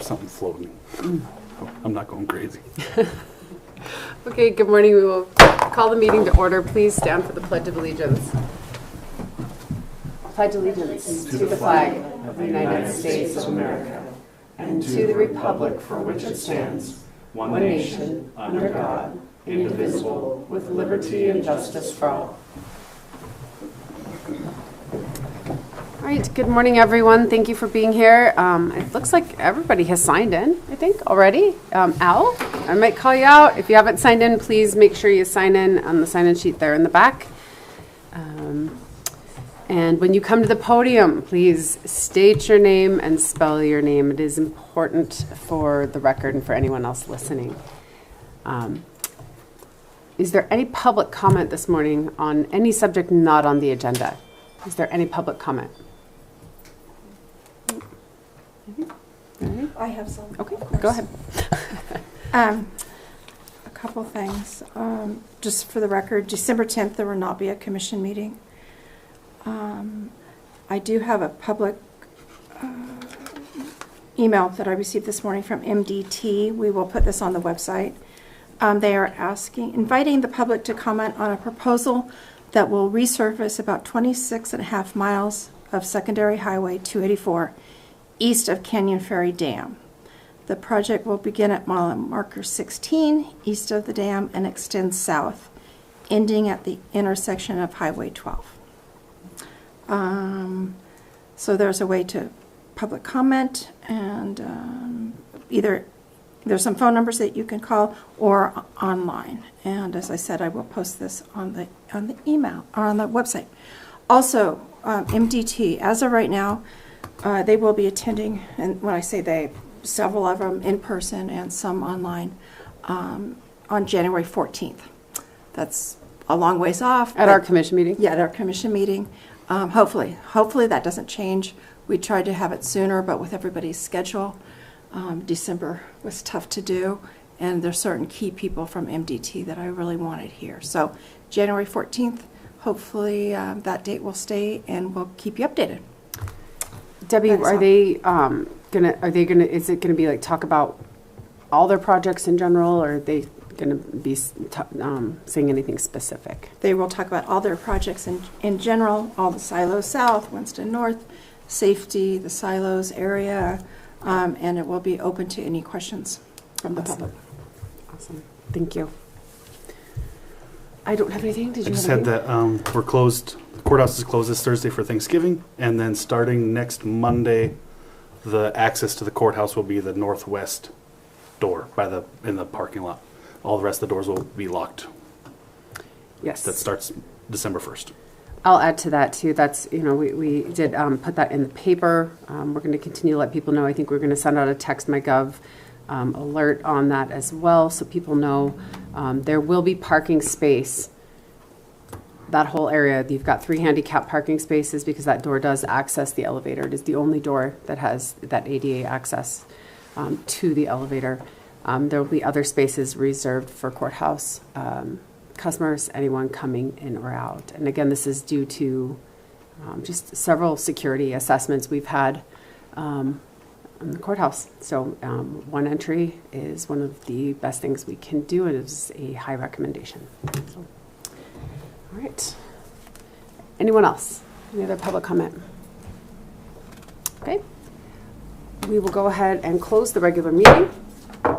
something floating. I'm not going crazy. Okay, good morning. We will call the meeting to order. Please stand for the Pledge of Allegiance. Pledge allegiance to the flag of the United States of America and to the republic for which it stands, one nation, under God, indivisible, with liberty and justice for all. All right, good morning, everyone. Thank you for being here. It looks like everybody has signed in, I think, already. Al, I might call you out. If you haven't signed in, please make sure you sign in on the sign-in sheet there in the back. And when you come to the podium, please state your name and spell your name. It is important for the record and for anyone else listening. Is there any public comment this morning on any subject not on the agenda? Is there any public comment? I have some. Okay, go ahead. A couple things. Just for the record, December 10th, there will not be a commission meeting. I do have a public email that I received this morning from MDT. We will put this on the website. They are inviting the public to comment on a proposal that will resurface about 26.5 miles of secondary highway 284 east of Canyon Ferry Dam. The project will begin at mile marker 16 east of the dam and extend south, ending at the intersection of Highway 12. So there's a way to public comment, and either there's some phone numbers that you can call or online. And as I said, I will post this on the email or on the website. Also, MDT, as of right now, they will be attending, and when I say they, several of them in person and some online, on January 14th. That's a long ways off. At our commission meeting? Yeah, at our commission meeting. Hopefully that doesn't change. We tried to have it sooner, but with everybody's schedule, December was tough to do, and there's certain key people from MDT that I really wanted here. So January 14th, hopefully that date will stay, and we'll keep you updated. Debbie, is it gonna be like talk about all their projects in general, or are they gonna be saying anything specific? They will talk about all their projects in general, all the silos south, Winston North, safety, the silos area, and it will be open to any questions from the public. Awesome. Thank you. I don't have anything. Did you? I just had that we're closed. The courthouse is closed this Thursday for Thanksgiving, and then starting next Monday, the access to the courthouse will be the northwest door in the parking lot. All the rest of the doors will be locked. Yes. That starts December 1st. I'll add to that too. That's, we did put that in the paper. We're going to continue to let people know. I think we're going to send out a text MyGov alert on that as well, so people know there will be parking space. That whole area, you've got 3 handicap parking spaces because that door does access the elevator. It is the only door that has that ADA access to the elevator. There will be other spaces reserved for courthouse customers, anyone coming in or out. And again, this is due to just several security assessments we've had in the courthouse. So one entry is one of the best things we can do, and it is a high recommendation. So, all right. Anyone else? Any other public comment? Okay. We will go ahead and close the regular meeting.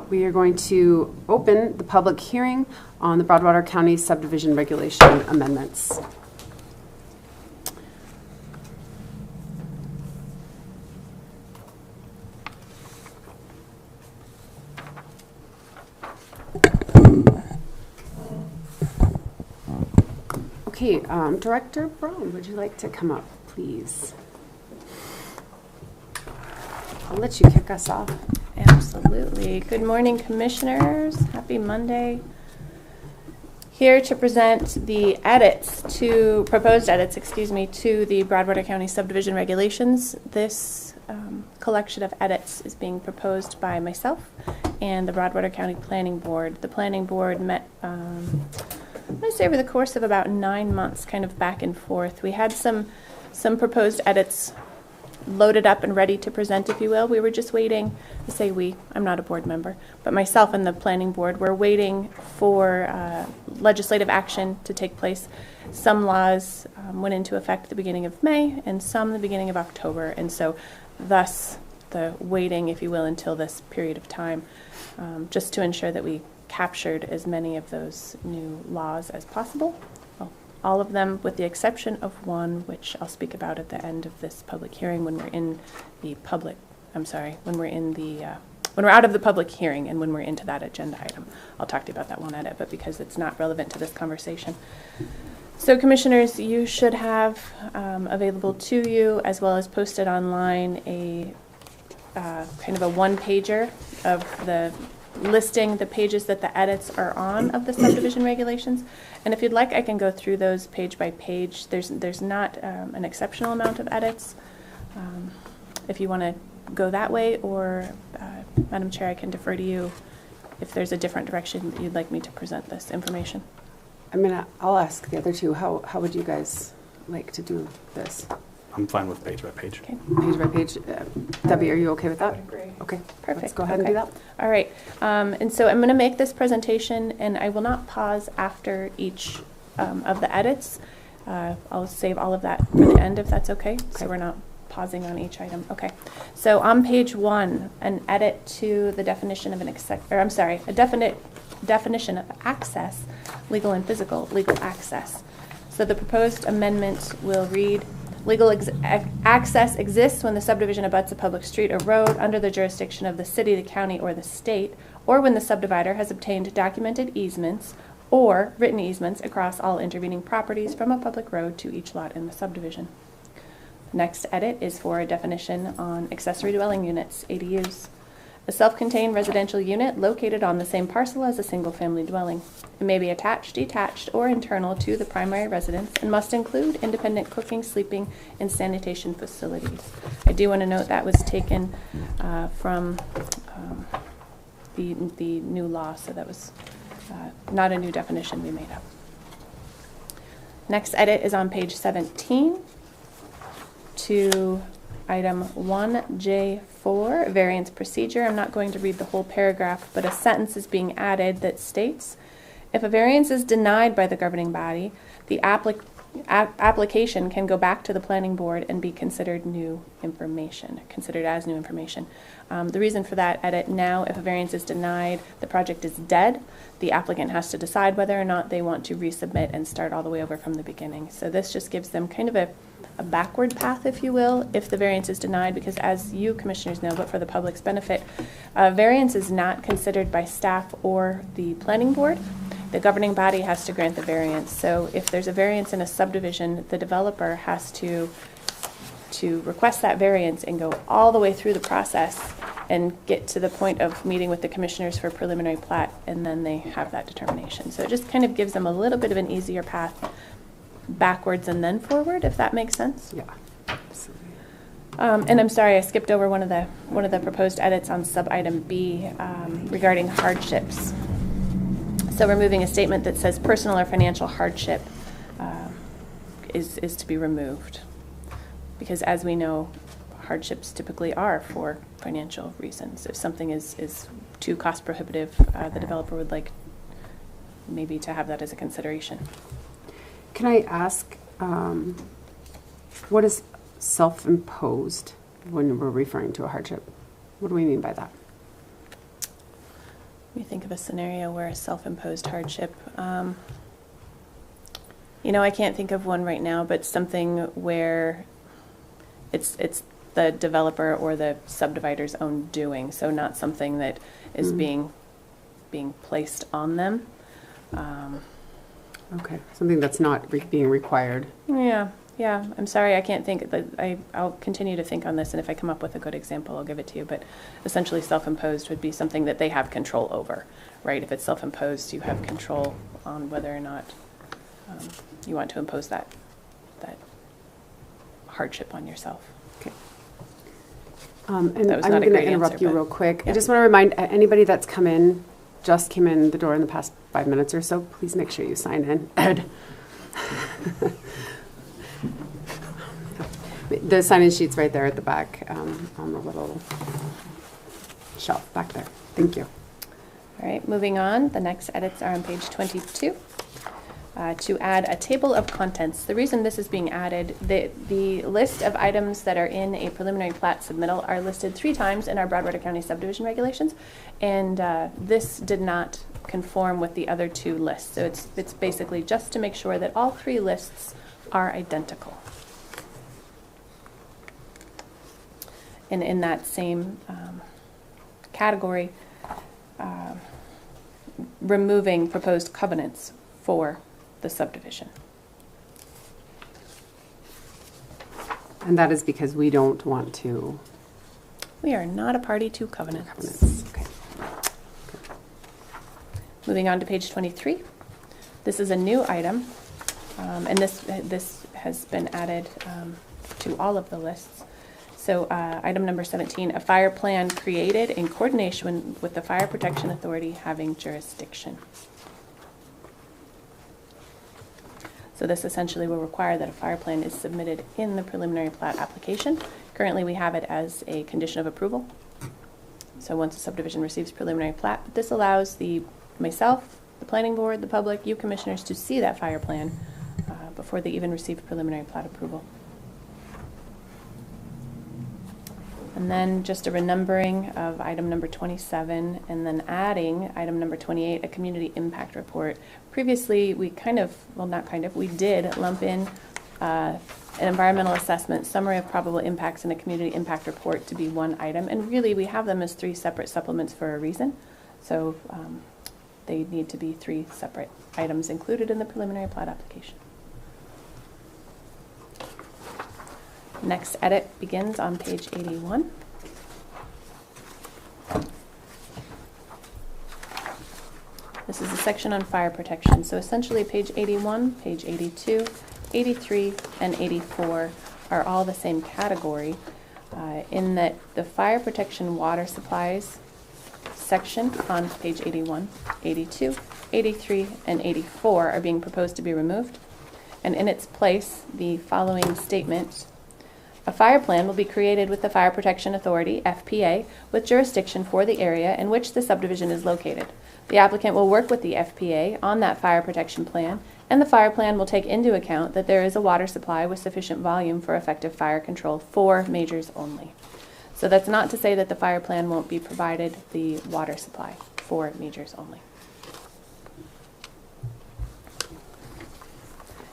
We are going to open the public hearing on the Broadwater County subdivision regulation amendments. Okay, Director Brown, would you like to come up, please? I'll let you kick us off. Absolutely. Good morning, commissioners. Happy Monday. Here to present the proposed edits, to the Broadwater County subdivision regulations. This collection of edits is being proposed by myself and the Broadwater County Planning Board. The Planning Board met, I'd say over the course of about 9 months, kind of back and forth. We had some proposed edits loaded up and ready to present, if you will. We were just waiting, I say we, I'm not a board member, but myself and the planning board were waiting for legislative action to take place. Some laws went into effect at the beginning of May and some the beginning of October, and so thus the waiting, if you will, until this period of time, just to ensure that we captured as many of those new laws as possible. Well, all of them with the exception of one, which I'll speak about at the end of this public hearing when we're in the public, I'm sorry, when we're in the, when we're out of the public hearing and when we're into that agenda item. I'll talk to you about that one edit, but because it's not relevant to this conversation. So commissioners, you should have available to you as well as posted online a kind of a one-pager of the listing the pages that the edits are on of the subdivision regulations. And if you'd like, I can go through those page by page. There's not an exceptional amount of edits. If you want to go that way, or Madam Chair, I can defer to you if there's a different direction that you'd like me to present this information. I'll ask the other two, how would you guys like to do this? I'm fine with page by page. Okay. Page by page. Debbie, are you okay with that? I would agree. Okay. Perfect. Let's go ahead and do that. All right. And so I'm going to make this presentation, and I will not pause after each of the edits. I'll save all of that for the end if that's okay. So we're not pausing on each item. Okay. So on page 1, an edit to the definition of a definition of access, legal and physical, legal access. So the proposed amendment will read, legal access exists when the subdivision abuts a public street or road under the jurisdiction of the city, the county, or the state, or when the subdivider has obtained documented easements or written easements across all intervening properties from a public road to each lot in the subdivision. The next edit is for a definition on accessory dwelling units, ADUs. A self-contained residential unit located on the same parcel as a single-family dwelling. It may be attached, detached, or internal to the primary residence and must include independent cooking, sleeping, and sanitation facilities. I do want to note that was taken from the new law, so that was not a new definition we made up. Next edit is on page 17 to item 1J4, variance procedure. I'm not going to read the whole paragraph, but a sentence is being added that states, if a variance is denied by the governing body, the application can go back to the planning board and be considered new information, considered as new information. The reason for that edit now, if a variance is denied, the project is dead. The applicant has to decide whether or not they want to resubmit and start all the way over from the beginning. So this just gives them kind of a backward path, if you will, if the variance is denied, because as you commissioners know, but for the public's benefit, variance is not considered by staff or the planning board. The governing body has to grant the variance. So if there's a variance in a subdivision, the developer has to request that variance and go all the way through the process and get to the point of meeting with the commissioners for preliminary plat, and then they have that determination. So it just kind of gives them a little bit of an easier path backwards and then forward, if that makes sense. Yeah. Absolutely. And I'm sorry, I skipped over one of the proposed edits on sub-item B regarding hardships. So removing a statement that says personal or financial hardship is to be removed, because as we know, hardships typically are for financial reasons. If something is too cost prohibitive, the developer would like maybe to have that as a consideration. Can I ask, what is self-imposed when we're referring to a hardship? What do we mean by that? Let me think of a scenario where a self-imposed hardship. I can't think of one right now, but something where it's the developer or the subdivider's own doing, so not something that is being placed on them. Okay, something that's not being required. Yeah. I'm sorry, I can't think. I'll continue to think on this, and if I come up with a good example, I'll give it to you. But essentially, self-imposed would be something that they have control over, right? If it's self-imposed, you have control on whether or not you want to impose that hardship on yourself. Okay. And That was I'm not a going to great interrupt answer, you but- real quick. yeah. I just want to remind anybody that's just came in the door in the past 5 minutes or so, please make sure you sign in. Ed. The sign-in sheet's right there at the back, on the little shelf back there. Thank you. All right, moving on. The next edits are on page 22. To add a table of contents. The reason this is being added, the list of items that are in a preliminary plat submittal are listed 3 times in our Broadwater County subdivision regulations, and this did not conform with the other 2 lists. So it's basically just to make sure that all 3 lists are identical. And in that same category, removing proposed covenants for the subdivision. And that is because we don't want to. We are not a party to covenants. Okay. Moving on to page 23. This is a new item, and this has been added to all of the lists. So item number 17, a fire plan created in coordination with the Fire Protection Authority having jurisdiction. So this essentially will require that a fire plan is submitted in the preliminary plat application. Currently, we have it as a condition of approval. So once a subdivision receives preliminary plat, this allows myself, the planning board, the public, you commissioners to see that fire plan before they even receive preliminary plat approval. And then just a renumbering of item number 27, and then adding item number 28, a community impact report. Previously, we we did lump in an environmental assessment, summary of probable impacts, and a community impact report to be one item. And really, we have them as 3 separate supplements for a reason. So they need to be 3 separate items included in the preliminary plat application. Next edit begins on page 81. This is a section on fire protection. So essentially page 81, page 82, 83, and 84 are all the same category in that the fire protection water supplies section on page 81, 82, 83, and 84 are being proposed to be removed. And in its place, the following statement: a fire plan will be created with the Fire Protection Authority, FPA, with jurisdiction for the area in which the subdivision is located. The applicant will work with the FPA on that fire protection plan, and the fire plan will take into account that there is a water supply with sufficient volume for effective fire control for majors only. So that's not to say that the fire plan won't be provided the water supply for majors only.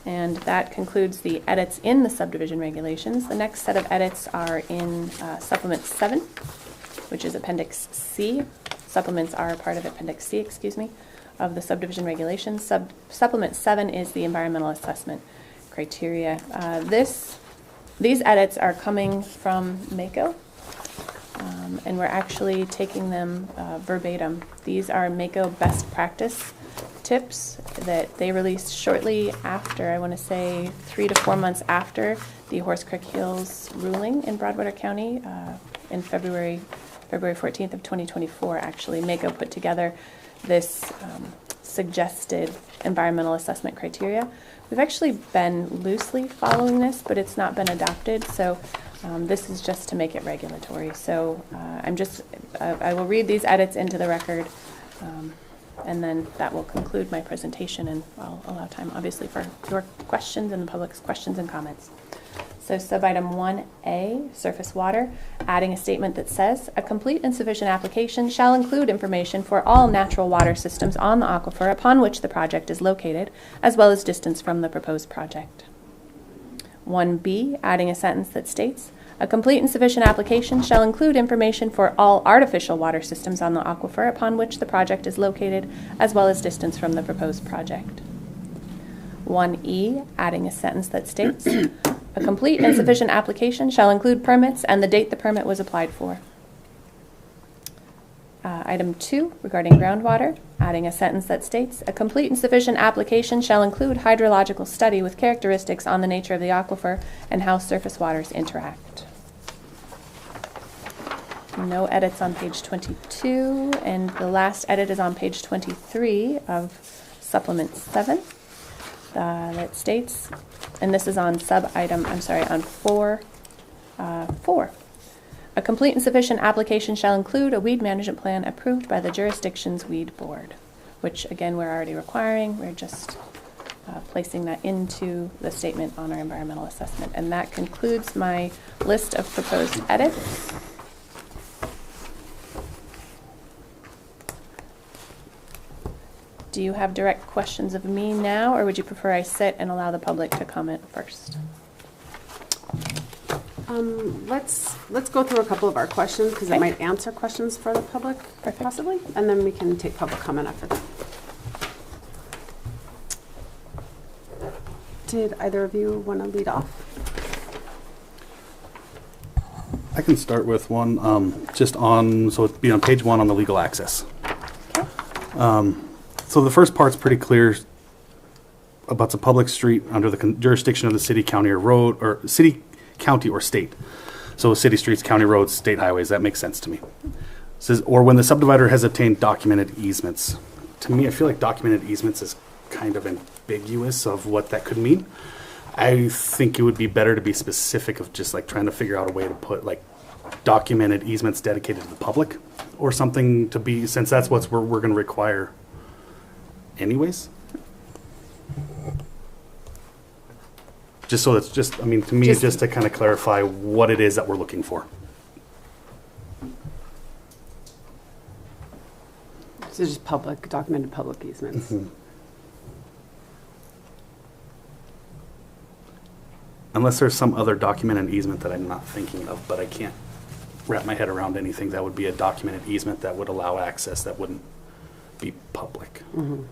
And that concludes the edits in the subdivision regulations. The next set of edits are in Supplement 7, which is Appendix C. Supplements are part of Appendix C, of the subdivision regulations. Supplement 7 is the environmental assessment criteria. These edits are coming from MACO, and we're actually taking them verbatim. These are MACO best practice tips that they released shortly after, I want to say 3 to 4 months after the Horse Creek Hills ruling in Broadwater County in February 14th of 2024. Actually, MACO put together this suggested environmental assessment criteria. We've actually been loosely following this, but it's not been adopted, so this is just to make it regulatory. So I will read these edits into the record, and then that will conclude my presentation, and I'll allow time, obviously, for your questions and the public's questions and comments. So sub-item 1A, surface water, adding a statement that says, a complete and sufficient application shall include information for all natural water systems on the aquifer upon which the project is located, as well as distance from the proposed project. 1B, adding a sentence that states, a complete and sufficient application shall include information for all artificial water systems on the aquifer upon which the project is located, as well as distance from the proposed project. 1E, adding a sentence that states, a complete and sufficient application shall include permits and the date the permit was applied for. Item 2, regarding groundwater, adding a sentence that states, a complete and sufficient application shall include hydrological study with characteristics on the nature of the aquifer and how surface waters interact. No edits on page 22, and the last edit is on page 23 of Supplement 7. That states, and this is on on 4 4. A complete and sufficient application shall include a weed management plan approved by the jurisdiction's weed board, which again, we're already requiring. We're just placing that into the statement on our environmental assessment. And that concludes my list of proposed edits. Do you have direct questions of me now, or would you prefer I sit and allow the public to comment first? Let's go through a couple of our questions, because it Okay. might answer questions for the public, Perfect. possibly, and then we can take public comment after that. Did either of you want to lead off? I can start with one, just on, so it'd be on page 1 on the legal access. So the first part's pretty clear about a public street under the jurisdiction of the city, county, or road, or city, county, or state. So city streets, county roads, state highways, that makes sense to me. It says, or when the subdivider has obtained documented easements. To me, I feel like documented easements is kind of ambiguous of what that could mean. I think it would be better to be specific of just like trying to figure out a way to put like documented easements dedicated to the public or something to be, since that's what we're going to require anyways. Just so it's just, I mean, to me, just to kind of clarify what it is that we're looking for. So just public, documented public easements. Mm-hmm. Unless there's some other documented easement that I'm not thinking of, but I can't wrap my head around anything that would be a documented easement that would allow access that wouldn't be public. Mm-hmm.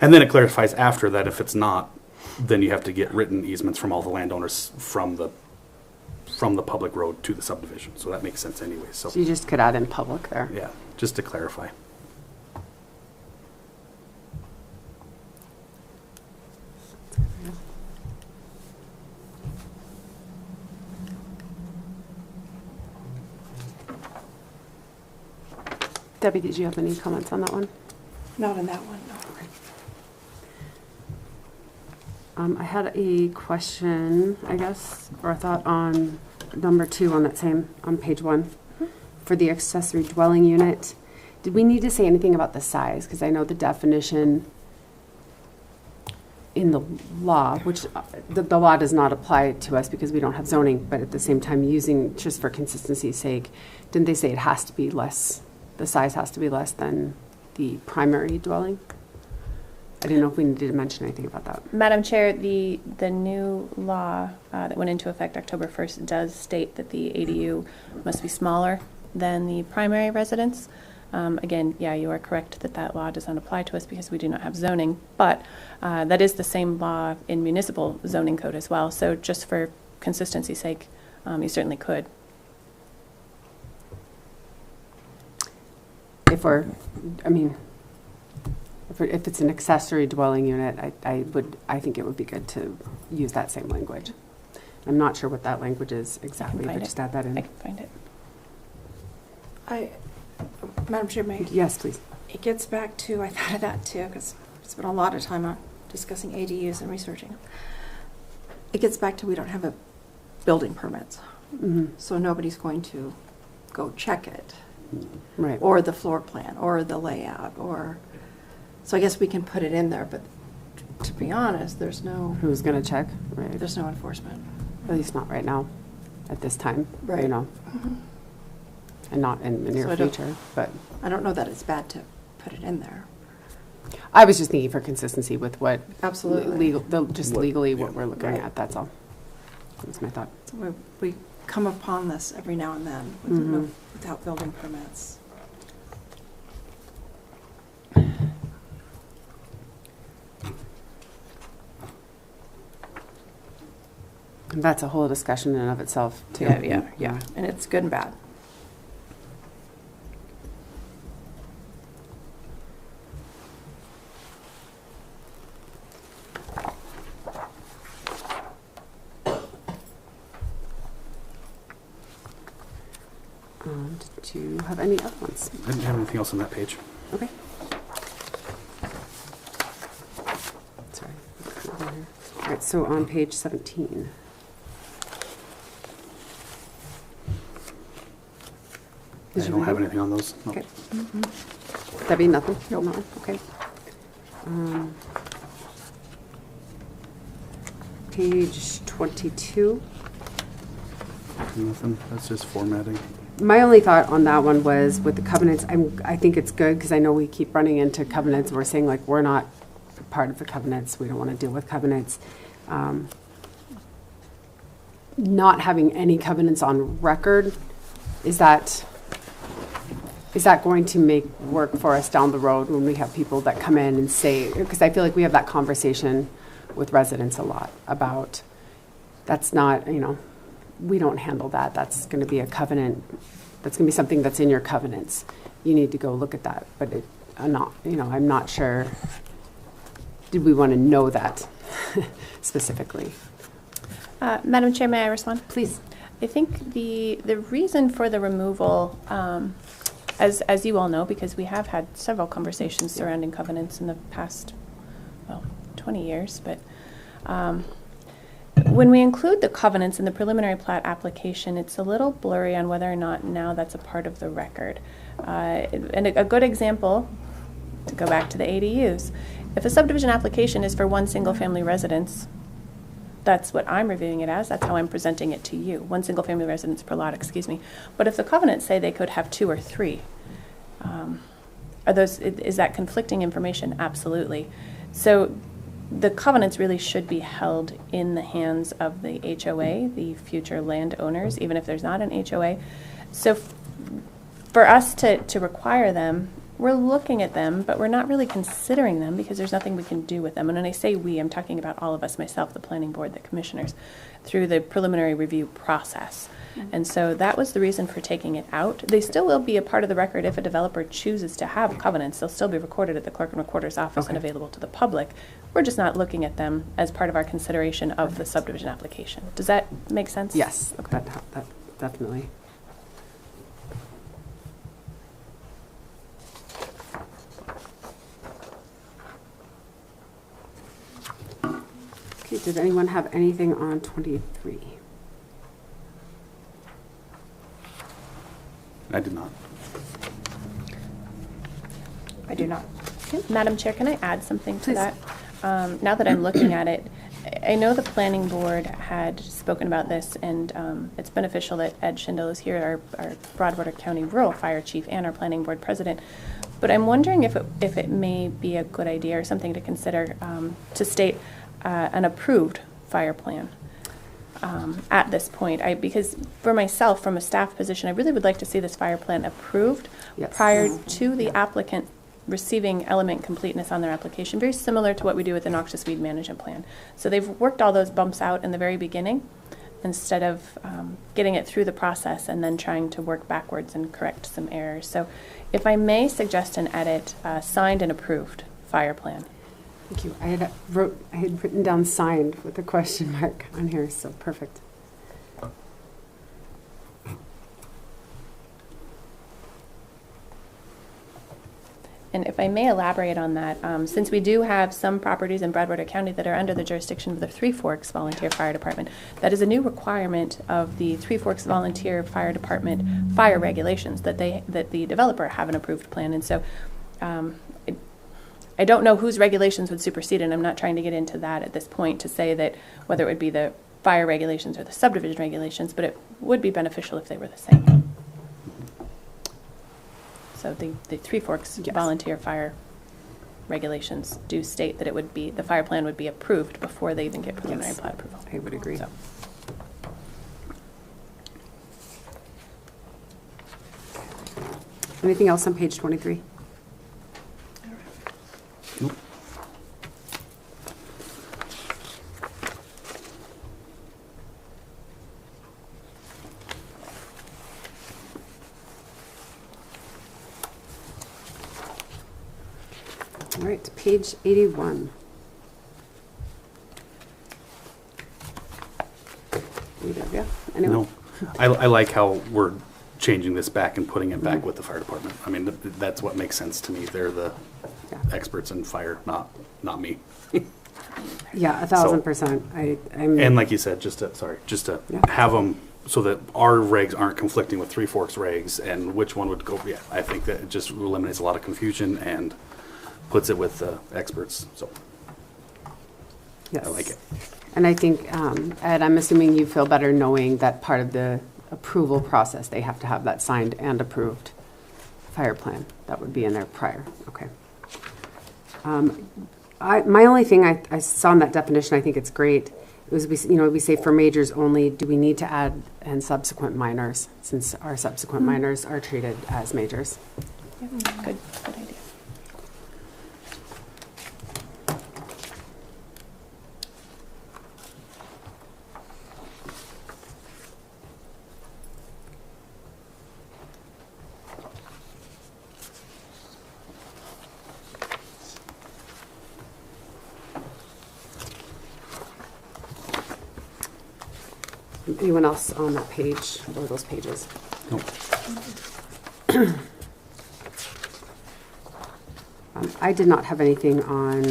And then it clarifies after that if it's not, then you have to get written easements from all the landowners from the public road to the subdivision. So that makes sense anyway. So So you just could add in public there. yeah, just to clarify. Debbie, did you have any comments on that one? Not on that one, no. I had a question, I guess, or a thought on number 2 on that same, on page 1, for the accessory dwelling unit. Did we need to say anything about the size? Because I know the definition in the law, which the law does not apply to us because we don't have zoning, but at the same time, using, just for consistency's sake, didn't they say it has to be less, the size has to be less than the primary dwelling? I didn't know if we needed to mention anything about that. Madam Chair, the new law that went into effect October 1st does state that the ADU must be smaller than the primary residence. Again, yeah, you are correct that that law does not apply to us because we do not have zoning, but that is the same law in municipal zoning code as well. So just for consistency's sake, you certainly could. If we're, I mean, if it's an accessory dwelling unit, I think it would be good to use that same language. I'm not sure what that language is exactly, find but it. just add that I in. can find it. Madam Chair, may Yes, please. it gets back to, I thought of that too, because it's been a lot of time on discussing ADUs and researching. It gets back to we don't have a building permits, Mm-hmm. so nobody's going to go check it, Right. or the floor plan, or the layout, or, so I guess we can put it in there, but to be honest, there's no Who's going to check? Right. enforcement. At least not right now, at this time, you Right. know, and not in the near So I don't- future. But I don't know that it's bad to put it in there. I was just thinking for consistency with what Absolutely. legal, just What- legally what yeah. we're looking Right. at. That's all. That's my thought. So we come upon this every now and then with Mhm. without building permits. And that's a whole discussion in and of itself, too. Yeah, and it's good and bad. Do you have any other ones? I didn't have anything else on that page. Okay. Sorry. All right, so on page 17. Did you don't have review? anything on those. No. Okay. Debbie, nothing? No. Okay. Page 22. Nothing. That's just formatting. My only thought on that one was with the covenants, I think it's good because I know we keep running into covenants. We're saying like, we're not part of the covenants. We don't want to deal with covenants. Not having any covenants on record, is that going to make work for us down the road when we have people that come in and say, because I feel like we have that conversation with residents a lot about, that's not, we don't handle that. That's going to be a covenant. That's going to be something that's in your covenants. You need to go look at that. But I'm not sure. Did we want to know that specifically? Madam Chair, may I respond? Please. I think the reason for the removal, as you all know, because we have had several conversations surrounding covenants in the past, 20 years, but when we include the covenants in the preliminary plat application, it's a little blurry on whether or not now that's a part of the record. And a good example, to go back to the ADUs, if a subdivision application is for one single-family residence, that's what I'm reviewing it as. That's how I'm presenting it to you. One single-family residence per lot, excuse me. But if the covenants say they could have 2 or 3, is that conflicting information? Absolutely. So the covenants really should be held in the hands of the HOA, the future landowners, even if there's not an HOA. So for us to require them, we're looking at them, but we're not really considering them because there's nothing we can do with them. And when I say we, I'm talking about all of us, myself, the planning board, the commissioners, through the preliminary review process. And so that was the reason for taking it out. They still will be a part of the record if a developer chooses to have covenants. They'll still be recorded at the clerk and recorder's office and available to the public. We're just not looking at them as part of our consideration of the subdivision application. Does that make sense? Yes, Okay. that definitely. Okay, did anyone have anything on 23? I did not. I do not. Okay. Madam Chair, can I add something to Please. that? Now that I'm looking at it, I know the planning board had spoken about this, and it's beneficial that Ed Schindel is here, our Broadwater County Rural Fire Chief and our planning board president. But I'm wondering if it may be a good idea or something to consider to state an approved fire plan. At this point, because for myself, from a staff position, I really would like to see this fire plan approved Yes. prior to the applicant receiving element completeness on their application, very similar to what we do with the noxious weed management plan. So they've worked all those bumps out in the very beginning instead of getting it through the process and then trying to work backwards and correct some errors. So if I may suggest an edit, signed and approved fire plan. Thank you. I had written down signed with a question mark on here, so perfect. And if I may elaborate on that, since we do have some properties in Broadwater County that are under the jurisdiction of the Three Forks Volunteer Fire Department, that is a new requirement of the Three Forks Volunteer Fire Department fire regulations that the developer have an approved plan. And so I don't know whose regulations would supersede, and I'm not trying to get into that at this point to say that whether it would be the fire regulations or the subdivision regulations, but it would be beneficial if they were the same. So the Three Forks Yes. Volunteer Fire regulations do state that the fire plan would be approved before they even get preliminary Yes. plat approval. I would agree. So, Anything else on page 23? Nope. All right, page 81. Either of you? Anyone? No. I like how we're changing this back and putting it back with the fire department. I mean, that's what makes sense to me. They're the Yeah. experts in fire, not me. Yeah, 1,000%. I'm. And like you said, just to Yeah. have them so that our regs aren't conflicting with Three Forks regs and which one would go, yeah, I think that it just eliminates a lot of confusion and puts it with the experts, so Yes. I like it. And I think, Ed, I'm assuming you feel better knowing that part of the approval process, they have to have that signed and approved fire plan. That would be in there prior, okay. My only thing I saw in that definition, I think it's great, it was, we say for majors only, do we need to add and subsequent minors, since our subsequent minors are treated as majors? Good idea. Anyone else on that page, or those pages? Nope. I did not have anything on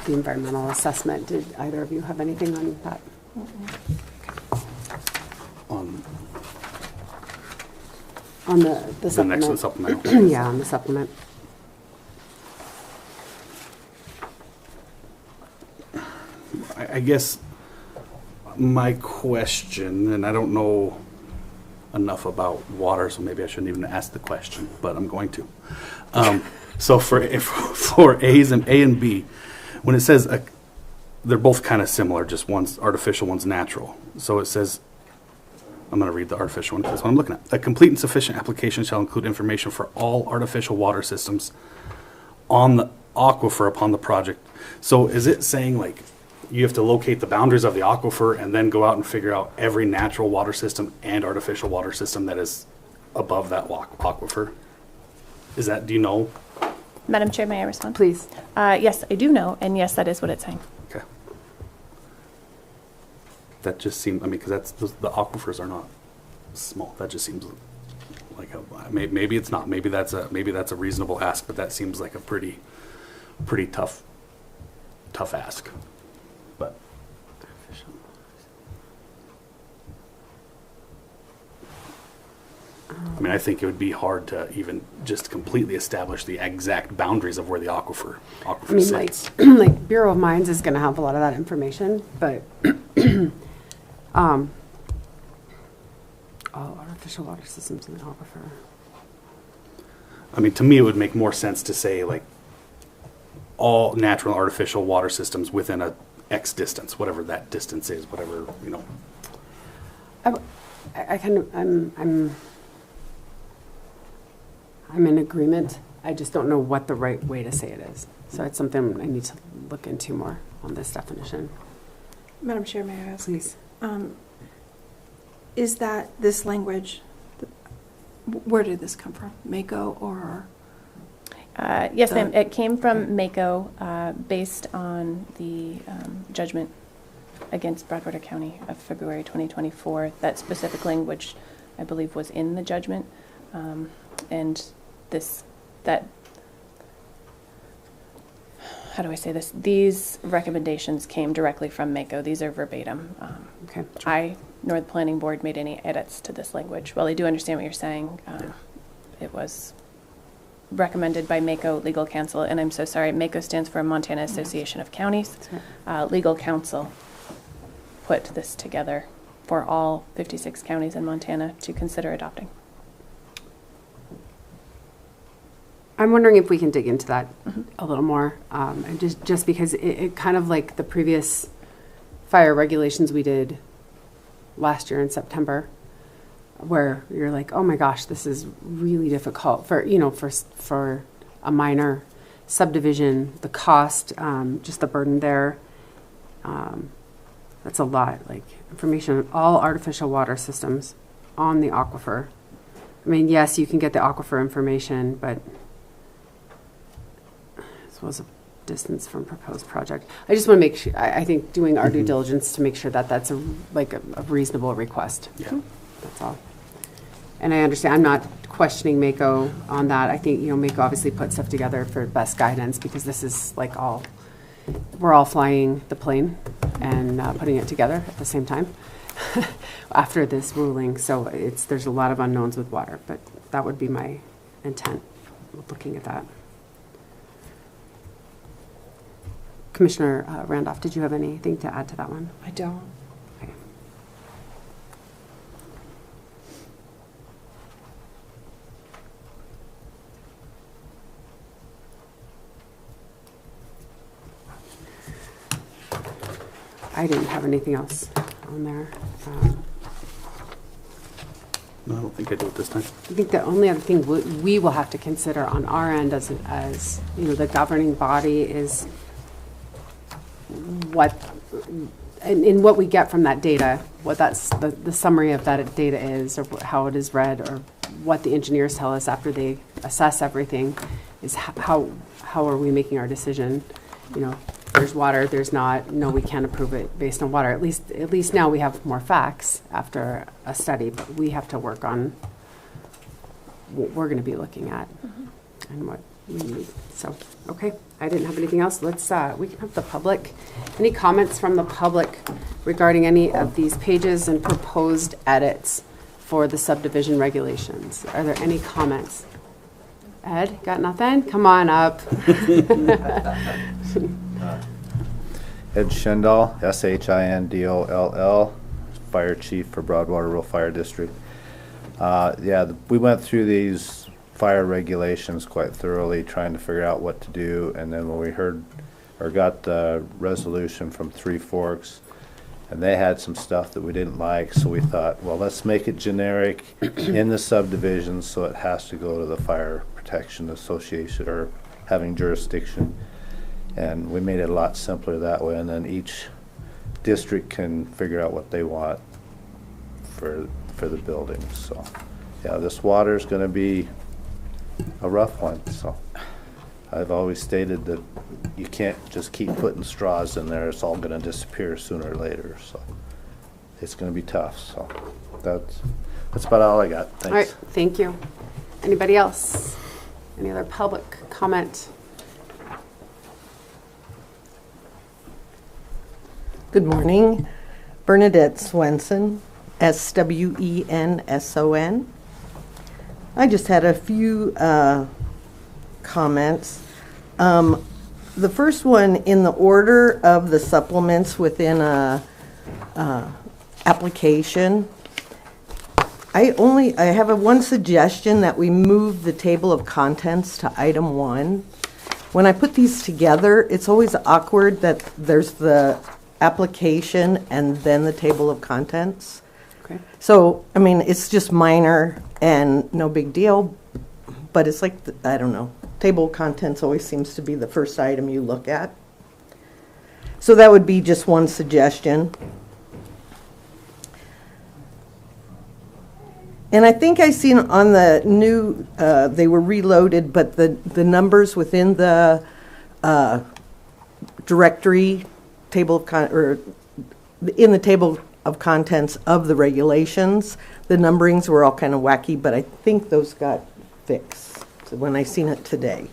the environmental assessment. Did either of you have anything on that? On the The supplement? next one, supplemental. Yeah, on the supplement. I guess my question, and I don't know enough about water, so maybe I shouldn't even ask the question, but I'm going to. So for A's and A and B, when it says they're both kind of similar, just one's artificial, one's natural. So it says, I'm going to read the artificial one. That's what I'm looking at. A complete and sufficient application shall include information for all artificial water systems on the aquifer upon the project. So is it saying like you have to locate the boundaries of the aquifer and then go out and figure out every natural water system and artificial water system that is above that aquifer? Is that, do you know? Madam Chair, may I respond? Please. Yes, I do know, and yes, that is what it's saying. Okay. That just seems, I mean, because the aquifers are not small. That just seems like maybe it's not. Maybe that's a reasonable ask, but that seems like a pretty tough ask. But I mean, I think it would be hard to even just completely establish the exact boundaries of where the aquifer I mean, like, sits. like Bureau of Mines is going to have a lot of that information, but all artificial water systems in the aquifer. I mean, to me, it would make more sense to say like all natural and artificial water systems within a X distance, whatever that distance is, whatever, you know. I kind of, I'm in agreement. I just don't know what the right way to say it is. So it's something I need to look into more on this definition. Madam Chair, may I ask? Please. Is that this language, where did this come from? MACO or? Yes, ma'am. It came from MACO based on the judgment against Broadwater County of February 2024. That specific language, I believe, was in the judgment. And how do I say this? These recommendations came directly from MACO. These are verbatim. Okay. I nor the planning board made any edits to this language. While I do understand what you're saying, it was recommended by MACO Legal Counsel, and I'm so sorry, MACO stands for Montana Association of Counties. Legal Counsel put this together for all 56 counties in Montana to consider adopting. I'm wondering if we can dig into that a little more, and just because it kind of like the previous fire regulations we did last year in September, where you're like, oh my gosh, this is really difficult for for a minor subdivision, the cost, just the burden there. That's a lot, like information on all artificial water systems on the aquifer. I mean, yes, you can get the aquifer information, but this was a distance from proposed project. I just want to make sure, I think doing our due diligence to make sure that that's a reasonable request. Yeah. That's all. And I understand, I'm not questioning MACO on that. I think, MACO obviously put stuff together for best guidance because this is like we're all flying the plane and putting it together at the same time. after this ruling. So there's a lot of unknowns with water, but that would be my intent with looking at that. Commissioner Randolph, did you have anything to add to that one? I don't. Okay. I didn't have anything else on there. No, I don't think I do it this time. I think the only other thing we will have to consider on our end as you know, the governing body is what, in what we get from that data, what that's the summary of that data is, or how it is read, or what the engineers tell us after they assess everything, is how are we making our decision? You know, there's water, there's not, no, we can't approve it based on water. At least now we have more facts after a study, but we have to work on what we're going to be looking at and what we need. So, okay, I didn't have anything else. Let's, we can have the public. Any comments from the public regarding any of these pages and proposed edits for the subdivision regulations? Are there any comments? Ed, got nothing? Come on up. Ed Schindoll, Shindoll, Fire Chief for Broadwater Rural Fire District. Yeah, we went through these fire regulations quite thoroughly, trying to figure out what to do, and then when we heard or got the resolution from Three Forks, and they had some stuff that we didn't like, so we thought, well, let's make it generic in the subdivision so it has to go to the Fire Protection Association or having jurisdiction. And we made it a lot simpler that way, and then each district can figure out what they want for the buildings. So, yeah, this water is going to be a rough one. So, I've always stated that you can't just keep putting straws in there; it's all going to disappear sooner or later. So, it's going to be tough. So, that's about all I got. Thanks. All right, thank you. Anybody else? Any other public comment? Good morning. Bernadette Swenson, Swenson. I just had a few comments. The first one, in the order of the supplements within a application, I have one suggestion, that we move the table of contents to item 1. When I put these together, it's always awkward that there's the application and then the table of contents. Okay. So, I mean, it's just minor and no big deal, but it's like, I don't know, table of contents always seems to be the first item you look at. So that would be just one suggestion. And I think I seen on the new, they were reloaded, but the numbers within the directory table of in the table of contents of the regulations, the numberings were all kind of wacky, but I think those got fixed when I seen it today.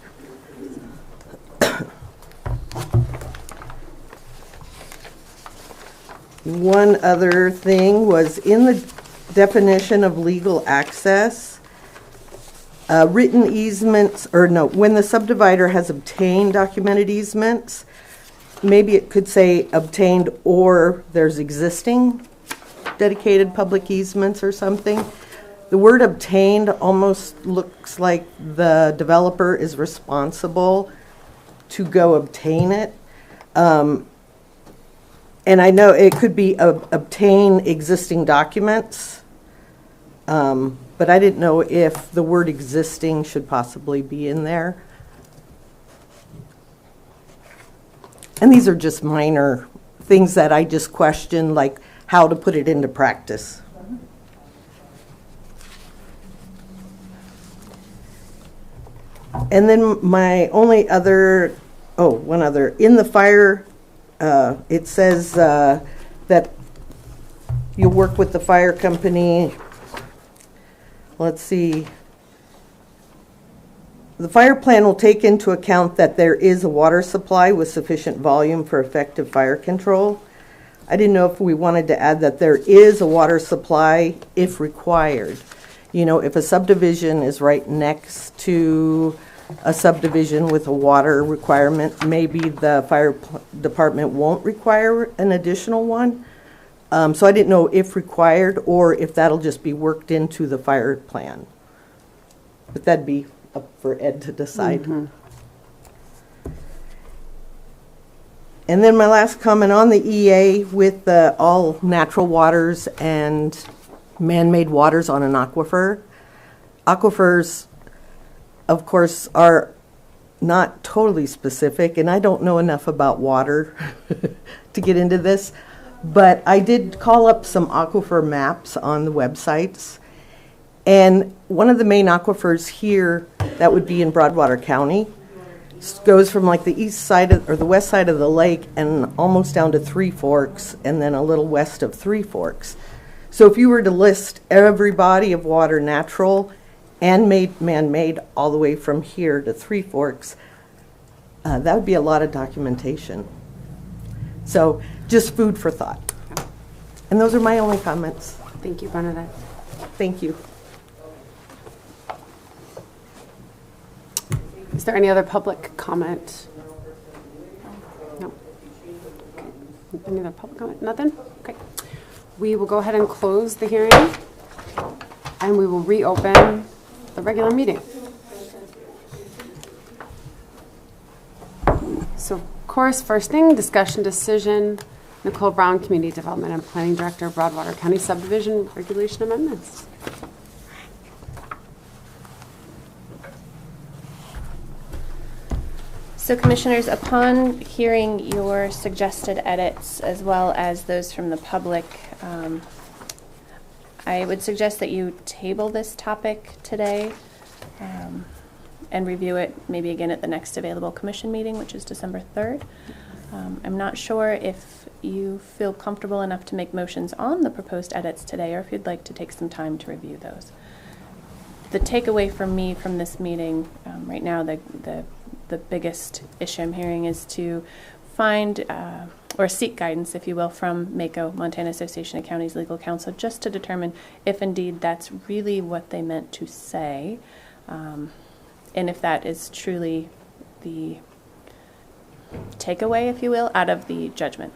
One other thing was in the definition of legal access, written easements, or no, when the subdivider has obtained documented easements, maybe it could say obtained or there's existing dedicated public easements or something. The word obtained almost looks like the developer is responsible to go obtain it. And I know it could be obtain existing documents, but I didn't know if the word existing should possibly be in there. And these are just minor things that I just question, like how to put it into practice. And then my only other, one other, in the fire, it says that you'll work with the fire company. Let's see. The fire plan will take into account that there is a water supply with sufficient volume for effective fire control. I didn't know if we wanted to add that there is a water supply if required. You know, if a subdivision is right next to a subdivision with a water requirement, maybe the fire department won't require an additional one. So I didn't know if required or if that'll just be worked into the fire plan. But that'd be up for Ed to decide. And then my last comment on the EA with the all natural waters and man-made waters on an aquifer. Aquifers, of course, are not totally specific, and I don't know enough about water to get into this, but I did call up some aquifer maps on the websites, and one of the main aquifers here that would be in Broadwater County goes from like the east side of, or the west side of the lake and almost down to Three Forks and then a little west of Three Forks. So if you were to list every body of water natural and man-made all the way from here to Three Forks, that would be a lot of documentation. So just food for thought. And those are my only comments. Thank you, Bernadette. Thank you. Is there any other public comment? No. Okay. Any other public comment? Nothing? Okay. We will go ahead and close the hearing, and we will reopen the regular meeting. So, of course, first thing, discussion decision, Nicole Brown, Community Development and Planning Director, Broadwater County Subdivision Regulation Amendments. So Commissioners, upon hearing your suggested edits as well as those from the public, I would suggest that you table this topic today and review it maybe again at the next available commission meeting, which is December 3rd. I'm not sure if you feel comfortable enough to make motions on the proposed edits today or if you'd like to take some time to review those. The takeaway for me from this meeting right now, the biggest issue I'm hearing is to find or seek guidance, if you will, from MACO, Montana Association of Counties Legal Counsel, just to determine if indeed that's really what they meant to say, and if that is truly the takeaway, if you will, out of the judgment.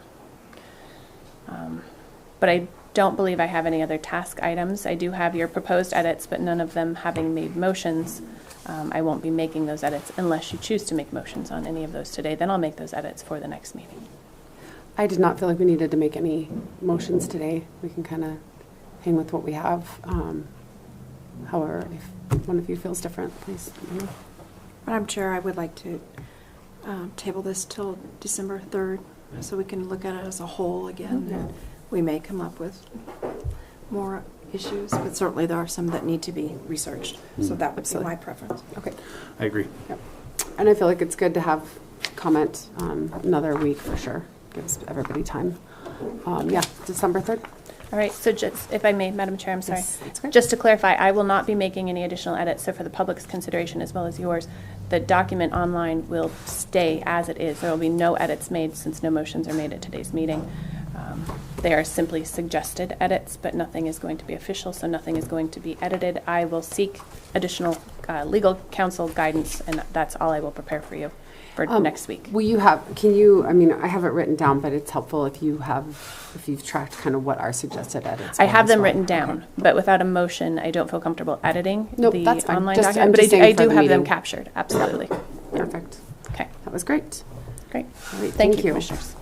But I don't believe I have any other task items. I do have your proposed edits, but none of them having made motions. I won't be making those edits unless you choose to make motions on any of those today. Then I'll make those edits for the next meeting. I did not feel like we needed to make any motions today. We can kind of hang with what we have. However, if one of you feels different, please. Madam Chair, I would like to table this till December 3rd so we can look at it as a whole again. And we may come up with more issues, but certainly there are some that need to be researched. So that would be my preference. Okay. I agree. Yep. And I feel like it's good to have comment another week for sure. Gives everybody time. Yeah, December 3rd. All right, so just, if I may, Madam Chair, I'm sorry. Yes, that's great. Just to clarify, I will not be making any additional edits, so for the public's consideration as well as yours, the document online will stay as it is. There will be no edits made since no motions are made at today's meeting. They are simply suggested edits, but nothing is going to be official, so nothing is going to be edited. I will seek additional legal counsel guidance, and that's all I will prepare for you for next week. Will you have, can you, I mean, I have it written down, but it's helpful if you have, if you've tracked kind of what our suggested edits I are have as them well. written down, Okay. but without a motion, I don't feel comfortable editing Nope, the that's fine. online Just- document, I'm but just I saying do for the have them meeting. captured, absolutely. Perfect. Okay, That was great. great. All right, Thank thank you, you. Commissioners.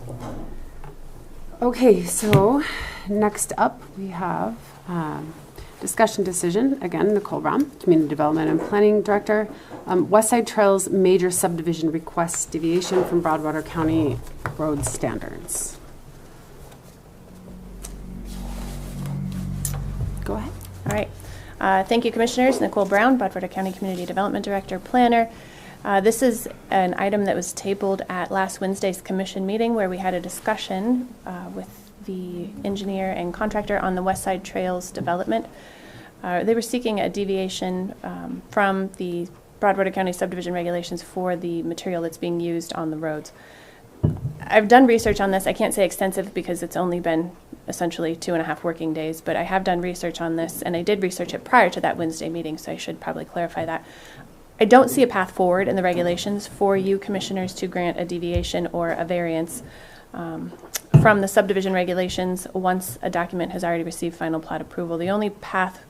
Okay, so next up we have discussion decision. Again, Nicole Brown, Community Development and Planning Director. West Side Trails major subdivision request deviation from Broadwater County road standards. Go ahead. All right. Thank you, Commissioners. Nicole Brown, Broadwater County Community Development Director, Planner. This is an item that was tabled at last Wednesday's commission meeting where we had a discussion with the engineer and contractor on the West Side Trails development. They were seeking a deviation from the Broadwater County subdivision regulations for the material that's being used on the roads. I've done research on this. I can't say extensive because it's only been essentially 2.5 working days, but I have done research on this, and I did research it prior to that Wednesday meeting, so I should probably clarify that. I don't see a path forward in the regulations for you commissioners to grant a deviation or a variance from the subdivision regulations once a document has already received final plat approval. The only path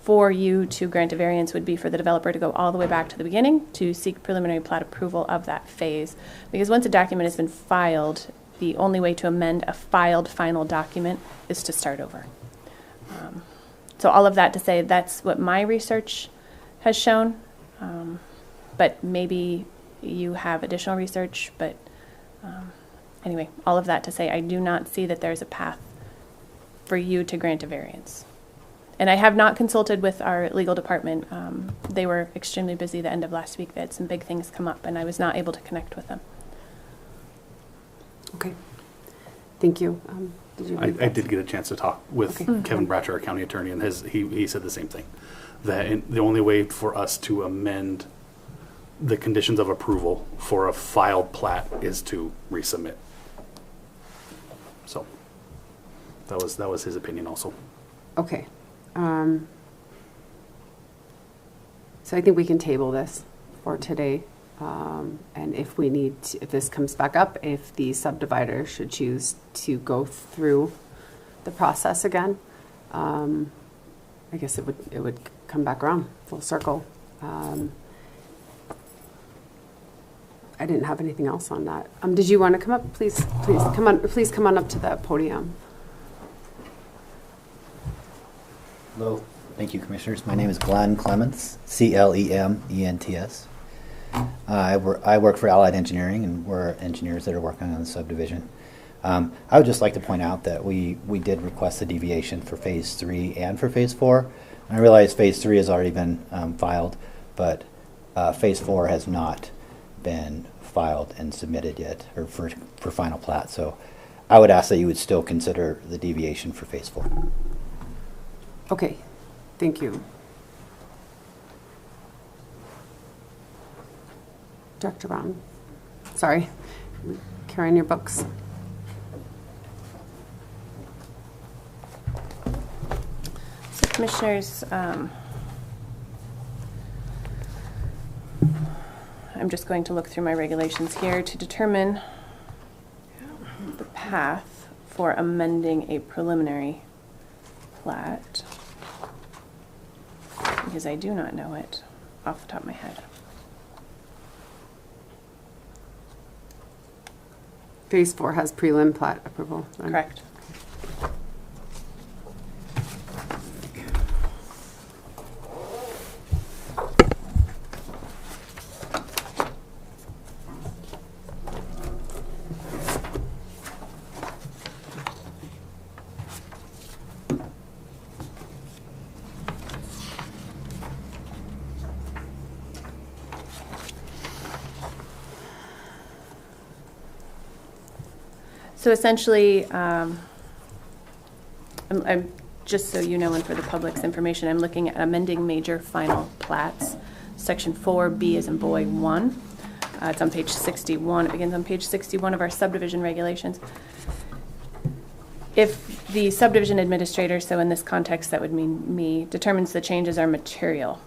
for you to grant a variance would be for the developer to go all the way back to the beginning to seek preliminary plat approval of that phase. Because once a document has been filed, the only way to amend a filed final document is to start over. So all of that to say that's what my research has shown. But maybe you have additional research, but anyway, all of that to say I do not see that there's a path for you to grant a variance. And I have not consulted with our legal department. They were extremely busy the end of last week. They had some big things come up, and I was not able to connect with them. Okay. Thank you. Did you? I did get a chance to talk with Okay. Kevin Bratcher, our county attorney, and he said the same thing. That the only way for us to amend the conditions of approval for a filed plat is to resubmit. So that was his opinion also. Okay. So I think we can table this for today. And if we need, if this comes back up, if the subdivider should choose to go through the process again, I guess it would come back around full circle. I didn't have anything else on that. Did you want to come up? Please come on up to the podium. Hello. Thank you, Commissioners. My name is Glenn Clements, Clements. I work for Allied Engineering, and we're engineers that are working on the subdivision. I would just like to point out that we did request a deviation for Phase 3 and for Phase 4. And I realize Phase 3 has already been filed, but Phase 4 has not been filed and submitted yet, or for final plat. So I would ask that you would still consider the deviation for Phase 4. Okay, thank you. Director Brown, sorry, carrying your books. So Commissioners, I'm just going to look through my regulations here to determine the path for amending a preliminary plat, because I do not know it off the top of my head. Phase 4 has prelim plat approval. Correct. So essentially, I'm just so you know, and for the public's information, I'm looking at amending major final plats, Section 4B as in boy 1. It's on page 61. It begins on page 61 of our subdivision regulations. If the subdivision administrator, so in this context that would mean me, determines the changes are material,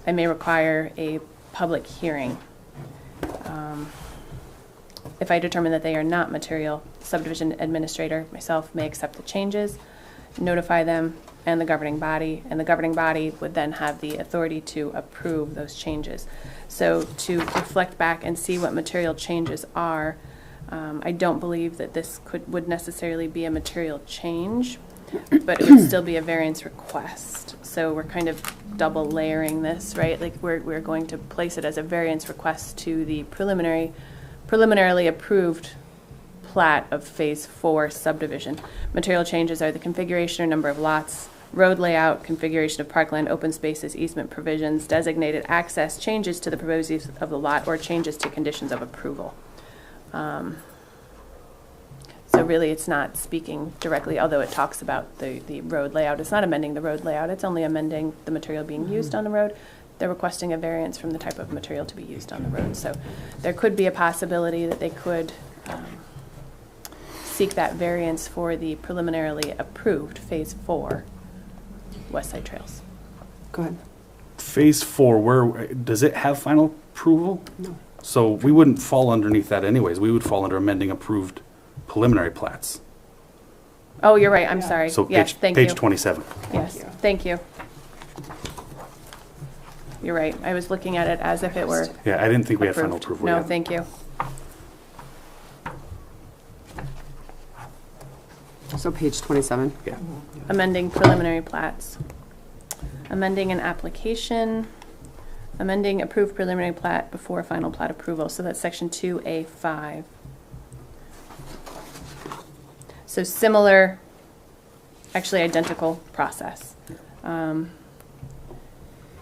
I may require a public hearing. If I determine that they are not material, subdivision administrator, myself, may accept the changes, notify them and the governing body would then have the authority to approve those changes. So to reflect back and see what material changes are, I don't believe that this would necessarily be a material change, but it would still be a variance request. So we're kind of double layering this, right? Like we're going to place it as a variance request to the preliminarily approved plat of Phase 4 subdivision. Material changes are the configuration or number of lots, road layout, configuration of parkland, open spaces, easement provisions, designated access, changes to the proposed use of the lot, or changes to conditions of approval. So really it's not speaking directly, although it talks about the road layout. It's not amending the road layout, it's only amending the material being used on the road. They're requesting a variance from the type of material to be used on the road. So there could be a possibility that they could seek that variance for the preliminarily approved Phase 4 West Side Trails. Go ahead. Phase 4, where, does it have final approval? No. So we wouldn't fall underneath that anyways. We would fall under amending approved preliminary plats. Oh, you're right, I'm sorry. So Yes, thank you. page 27. Yes, thank you. You're right, I was looking at it as if it were Yeah, I didn't think we had final approved. approval No, yet. thank you. So page 27. Yeah. Amending preliminary plats. Amending an application. Amending approved preliminary plat before final plat approval. So that's section 2A5. So similar, actually identical process.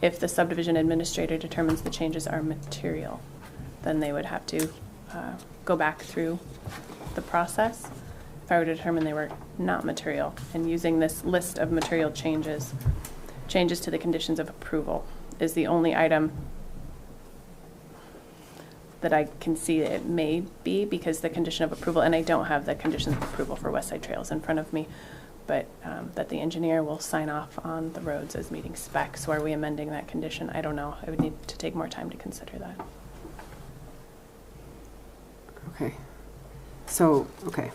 If the subdivision administrator determines the changes are material, then they would have to go back through the process. If I were to determine they were not material, and using this list of material changes, changes to the conditions of approval is the only item that I can see it may be, because the condition of approval, and I don't have the conditions of approval for West Side Trails in front of me, but that the engineer will sign off on the roads as meeting specs. So are we amending that condition? I don't know. I would need to take more time to consider that. Okay. So, okay.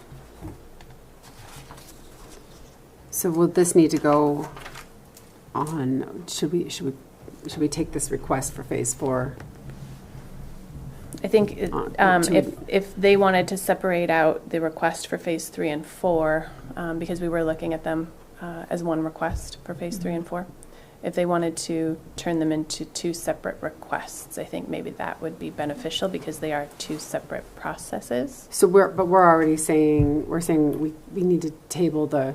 So will this need to go on, should we take this request for Phase 4? I think if they wanted to separate out the request for Phase 3 and 4, because we were looking at them as one request for Phase 3 and 4, if they wanted to turn them into two separate requests, I think maybe that would be beneficial, because they are two separate processes. So we're already saying, we need to table the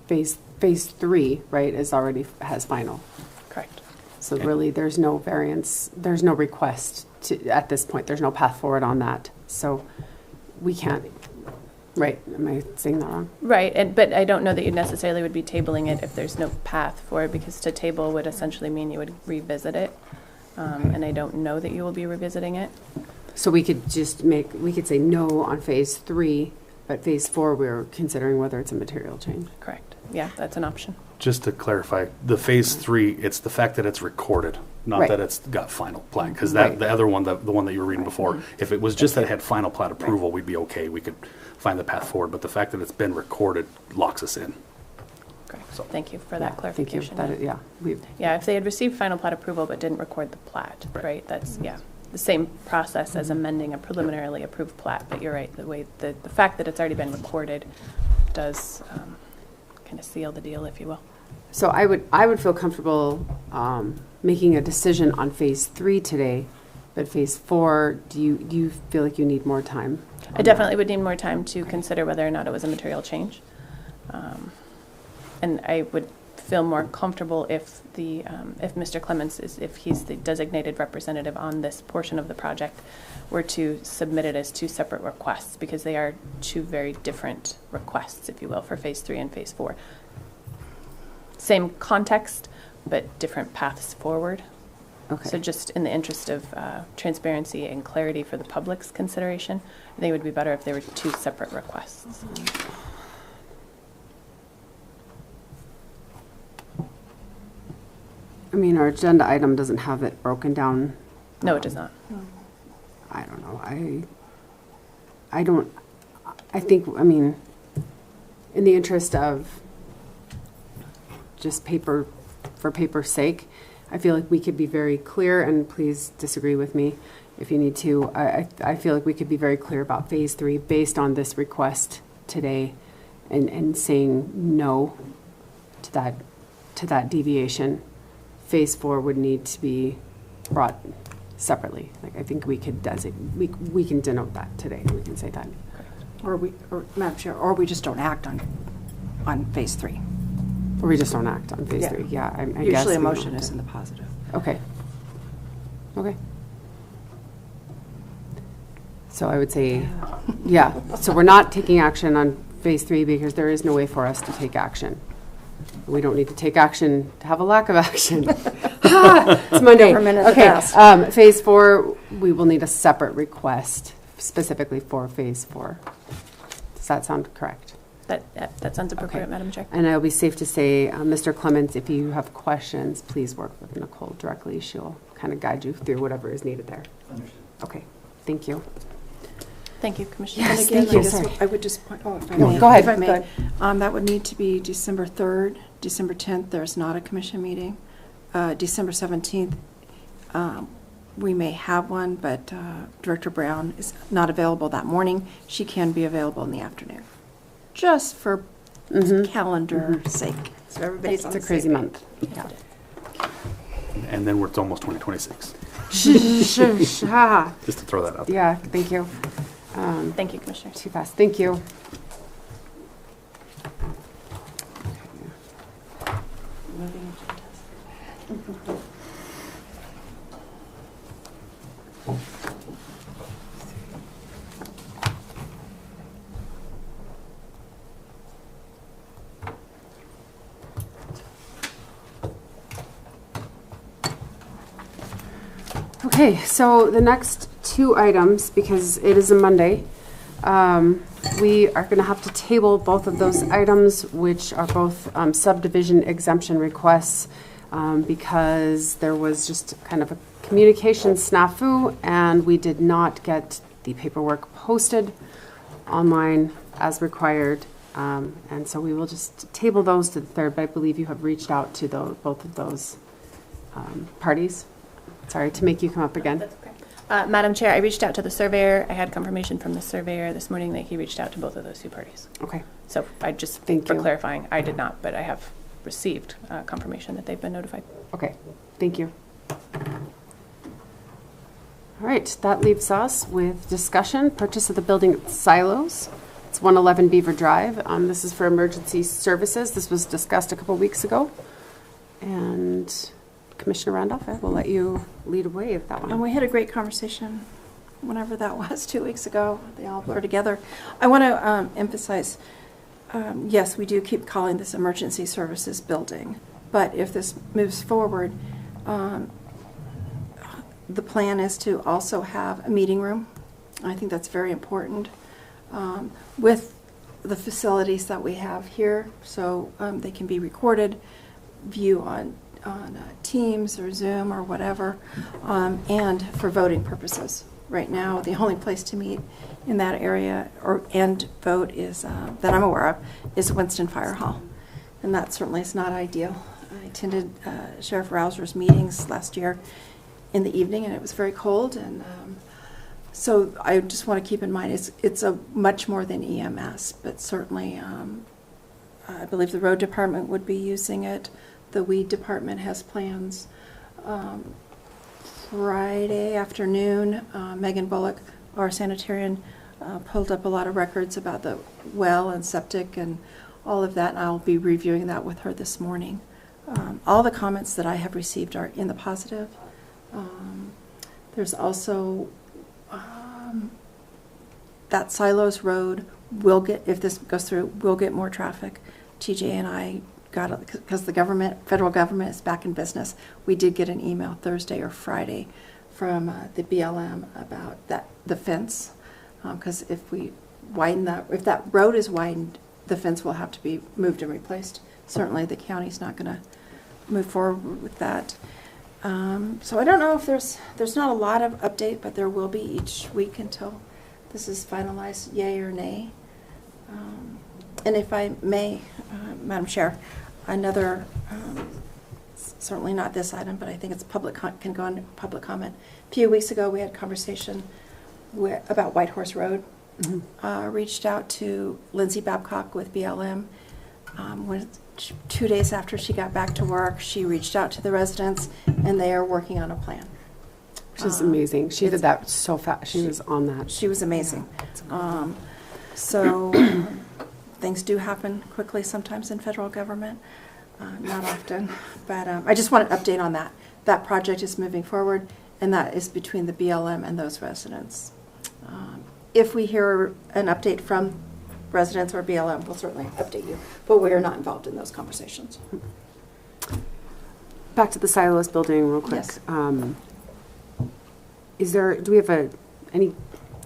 Phase 3, right, has final. Correct. So really, there's no variance, there's no request at this point, there's no path forward on that. So we can't, right, am I saying that wrong? Right, but I don't know that you necessarily would be tabling it if there's no path for it, because to table would essentially mean you would revisit it. And I don't know that you will be revisiting it. So we could we could say no on Phase 3, but Phase 4, we're considering whether it's a material change. Correct. Yeah, that's an option. Just to clarify, the Phase 3, it's the fact that it's recorded, not Right. that it's got final plat. Because Right. the other one, the one that you were reading before, if it was just that it had final plat approval, we'd be okay. We could find the path forward. But the fact that it's been recorded locks us in. Correct. So- Thank you for that Thank you. clarification. Yeah. Yeah, if they had received final plat approval but didn't record the plat, Right. right, that's, yeah, the same process as amending a preliminarily approved plat, but you're right, the fact that it's already been recorded does kind of seal the deal, if you will. So I would feel comfortable making a decision on Phase 3 today, but Phase 4, do you feel like you need more time? I definitely would need more time to consider whether or not it was a material change. And I would feel more comfortable if if Mr. Clements if he's the designated representative on this portion of the project, were to submit it as two separate requests, because they are two very different requests, if you will, for Phase 3 and Phase 4. Same context, but different paths forward. Okay. So just in the interest of transparency and clarity for the public's consideration, I think it would be better if they were two separate requests. I mean, our agenda item doesn't have it broken down. No, it does not. I don't know. I think, I mean, in the interest of just paper, for paper's sake, I feel like we could be very clear, and please disagree with me if you need to. I feel like we could be very clear about Phase 3 based on this request today, and saying no to that deviation. Phase 4 would need to be brought separately. Like, I think we could we can denote that today. We can say that. Or Madam Chair, or we just don't act on Phase 3. Or we just don't act on Phase Yeah. 3. Yeah, I guess. Usually a we don't motion have is to. in the positive. Okay. Okay. So I would say, yeah, so we're not taking action on Phase 3 because there is no way for us to take action. We don't need to take action to have a lack of action. It's Monday. Government is the Okay, best. Phase 4, we will need a separate request specifically for Phase 4. Does that sound correct? That sounds appropriate, Okay. Madam Chair. And it'll be safe to say, Mr. Clements, if you have questions, please work with Nicole directly. She'll kind of guide you through whatever is needed there. Okay, thank you. Thank you, Commissioner. Yes, And again, thank you. I guess Sorry. I would just point, if I No, may. go ahead, If I go may. ahead. That would need to be December 3rd, December 10th, there's not a commission meeting. December 17th, we may have one, but Director Brown is not available that morning. She can be available in the afternoon, just for calendar sake. So everybody's on It's a the crazy same month. page. And then it's almost 2026, Ah, just to throw that out there. yeah, thank you. Thank you, Commissioners. Too fast, thank you. Moving agendas. Okay, so the next two items, because it is a Monday, we are going to have to table both of those items, which are both subdivision exemption requests, because there was just kind of a communication snafu, and we did not get the paperwork posted online as required. And so we will just table those to the third, but I believe you have reached out to both of those parties. Sorry to make you come up again. That's okay. Madam Chair, I reached out to the surveyor. I had confirmation from the surveyor this morning that he reached out to both of those two parties. Okay, So I just, Thank for you. clarifying, I did not, but I have received confirmation that they've been notified. okay, thank you. All right, that leaves us with discussion, purchase of the building silos. It's 111 Beaver Drive. This is for emergency services. This was discussed a couple weeks ago. And Commissioner Randolph, I will let you lead away with that And one. we had a great conversation, whenever that was, 2 weeks ago. They all were together. I want to emphasize, yes, we do keep calling this emergency services building, but if this moves forward, the plan is to also have a meeting room. I think that's very important, with the facilities that we have here, so they can be recorded, view on Teams or Zoom or whatever, and for voting purposes. Right now, the only place to meet in that area and vote is, that I'm aware of, is Winston Fire Hall. And that certainly is not ideal. I attended Sheriff Rouser's meetings last year in the evening, and it was very cold. And so I just want to keep in mind, it's a much more than EMS, but certainly I believe the road department would be using it. The weed department has plans. Friday afternoon, Megan Bullock, our sanitarian, pulled up a lot of records about the well and septic and all of that, and I'll be reviewing that with her this morning. All the comments that I have received are in the positive. There's also that Silos Road will get, if this goes through, will get more traffic. TJ and I got it, because the government, federal government is back in business. We did get an email Thursday or Friday from the BLM about the fence, because if we widen that, if that road is widened, the fence will have to be moved and replaced. Certainly the county's not going to move forward with that. So I don't know if there's not a lot of update, but there will be each week until this is finalized, yay or nay. And if I may, Madam Chair, another, certainly not this item, but I think it's can go on public comment. A few weeks ago, we had a conversation about White Horse Road. Reached out to Lindsay Babcock with BLM. 2 days after she got back to work, she reached out to the residents, and they are working on a plan. Which is amazing. She did that so fast. She was on that. She was amazing. So things do happen quickly sometimes in federal government, not often. But I just want an update on that. That project is moving forward, and that is between the BLM and those residents. If we hear an update from residents or BLM, we'll certainly update you. But we are not involved in those conversations. Back to the Silos building real quick. Yes. Do we have any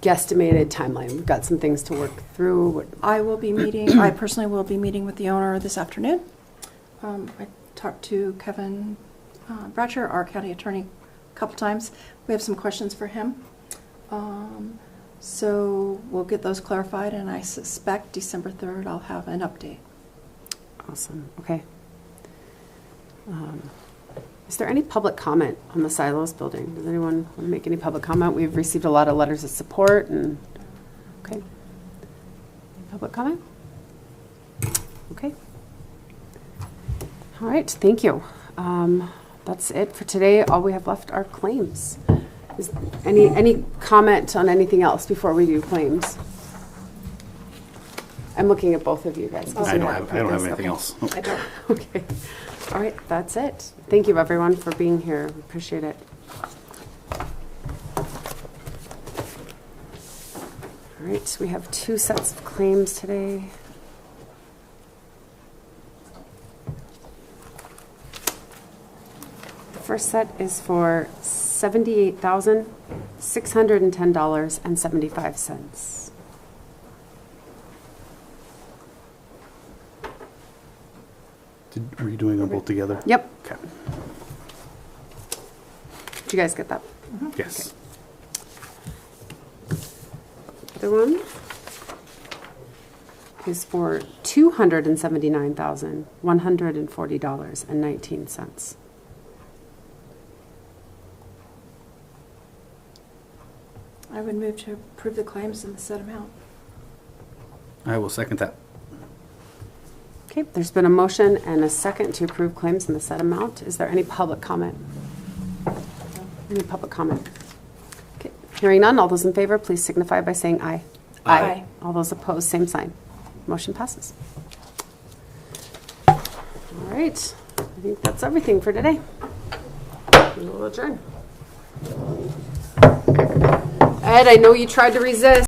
guesstimated timeline? We've got some things to work through. I will be meeting, I personally will be meeting with the owner this afternoon. I talked to Kevin Bratcher, our county attorney, a couple times. We have some questions for him. So we'll get those clarified, and I suspect December 3rd I'll have an update. Awesome, okay. Is there any public comment on the silos building? Does anyone want to make any public comment? We've received a lot of letters of support and, okay. Public comment? Okay. All right, thank you. That's it for today. All we have left are claims. Is any comment on anything else before we do claims? I'm looking at both of you guys. I don't have anything else. I don't. Okay. All right, that's it. Thank you, everyone, for being here. Appreciate it. All right, so we have 2 sets of claims today. The first set is for $78,610.75. Are you doing them both together? Yep. Okay. Did you guys get that? Yes. Other one is for $279,140.19. I would move to approve the claims in the set amount. I will second that. Okay, there's been a motion and a second to approve claims in the set amount. Is there any public comment? Any public comment? Okay, hearing none, all those in favor, please signify by saying aye. Aye. All those opposed, same sign. Motion passes. All right, I think that's everything for today. We will adjourn. Ed, I know you tried to resist.